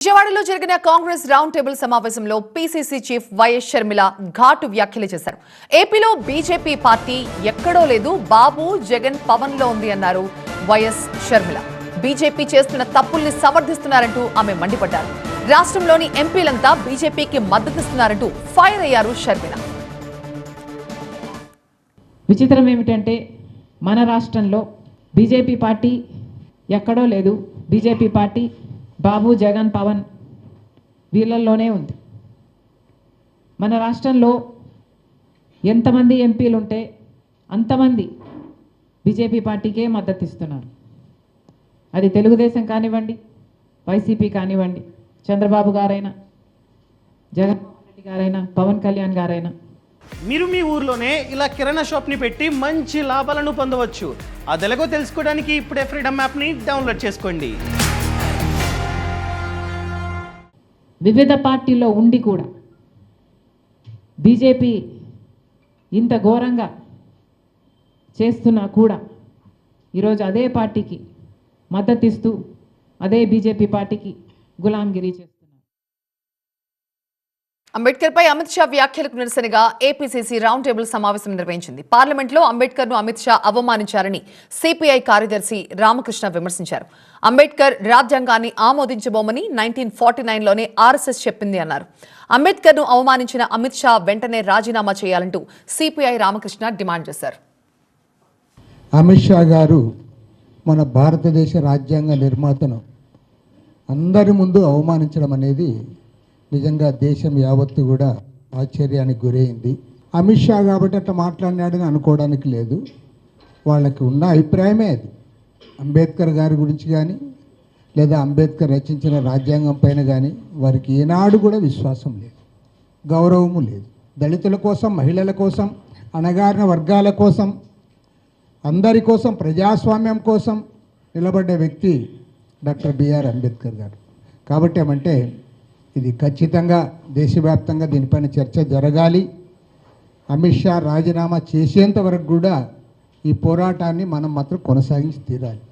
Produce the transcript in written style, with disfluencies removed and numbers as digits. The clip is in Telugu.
విజయవాడలో జరిగిన కాంగ్రెస్ రౌండ్ టేబుల్ సమావేశంలో పీసీసీ చీఫ్ వైఎస్ షర్మిల ఘాటు వ్యాఖ్యలు చేశారు. ఏపీలో బీజేపీ పార్టీ ఎక్కడో లేదు, బాబు జగన్ పవన్ లో ఉంది అన్నారు వైఎస్ షర్మిల. బీజేపీ చేస్తున్న తప్పుల్ని సమర్థిస్తున్నారంటూ ఆమె మండిపడ్డారు. రాష్ట్రంలోని ఎంపీలంతా బీజేపీకి మద్దతిస్తున్నారంటూ ఫైర్ అయ్యారు షర్మిల. విచిత్రం ఏమిటంటే మన రాష్ట్రంలో బీజేపీ పార్టీ ఎక్కడో లేదు, బీజేపీ పార్టీ బాబు జగన్ పవన్ వీళ్ళల్లోనే ఉంది. మన రాష్ట్రంలో ఎంతమంది ఎంపీలు ఉంటే అంతమంది బీజేపీ పార్టీకే మద్దతు ఇస్తున్నారు. అది తెలుగుదేశం కానివ్వండి, వైసీపీ కానివ్వండి, చంద్రబాబు గారైనా, జగన్మోహన్ రెడ్డి గారైనా, పవన్ కళ్యాణ్ గారైనా. మీరు మీ ఊర్లోనే ఇలా కిరాణా షాప్ని పెట్టి మంచి లాభాలను పొందవచ్చు. అదెలాగో తెలుసుకోవడానికి ఇప్పుడే ఫ్రీడమ్ యాప్ని డౌన్లోడ్ చేసుకోండి. వివిధ పార్టీల్లో ఉండి కూడా బీజేపీ ఇంత ఘోరంగా చేస్తున్నా కూడా ఈరోజు అదే పార్టీకి మద్దతిస్తూ అదే బీజేపీ పార్టీకి గులాంగిరి చేస్తున్నారు. అంబేద్కర్ పై అమిత్ షా వ్యాఖ్యలకు నిరసనగా ఏపీసీసీ రౌండ్ టేబుల్ సమావేశం నిర్వహించింది. పార్లమెంట్లో అంబేద్కర్ ను అమిత్ షా అవమానించారని సిపిఐ కార్యదర్శి రామకృష్ణ విమర్శించారు. అంబేద్కర్ రాజ్యాంగాన్ని ఆమోదించబోమని 1949లోనే ఆర్ఎస్ఎస్ చెప్పింది అన్నారు. అంబేద్కర్ ను అవమానించిన అమిత్ షా వెంటనే రాజీనామా చేయాలంటూ సిపిఐ రామకృష్ణ డిమాండ్ చేశారు. అమిత్ షా గారు మన భారతదేశ రాజ్యాంగ నిర్మాతను అందరి ముందు అవమానించడం అనేది నిజంగా దేశం యావత్తు కూడా ఆశ్చర్యానికి గురైంది. అమిత్ షా కాబట్టి అట్లా మాట్లాడినాడని అనుకోవడానికి లేదు. వాళ్ళకి ఉన్న అభిప్రాయమే అది. అంబేద్కర్ గారి గురించి కానీ లేదా అంబేద్కర్ రచించిన రాజ్యాంగం పైన కానీ వారికి ఏనాడు కూడా విశ్వాసం లేదు, గౌరవము లేదు. దళితుల కోసం, మహిళల కోసం, అణగారిన వర్గాల కోసం, అందరి కోసం, ప్రజాస్వామ్యం కోసం నిలబడ్డ వ్యక్తి డాక్టర్ బిఆర్ అంబేద్కర్ గారు. కాబట్టి ఏమంటే ఇది ఖచ్చితంగా దేశవ్యాప్తంగా దీనిపైన చర్చ జరగాలి. అమిత్ షా రాజీనామా చేసేంత వరకు కూడా ఈ పోరాటాన్ని మనం మాత్రం కొనసాగించి తీరాలి.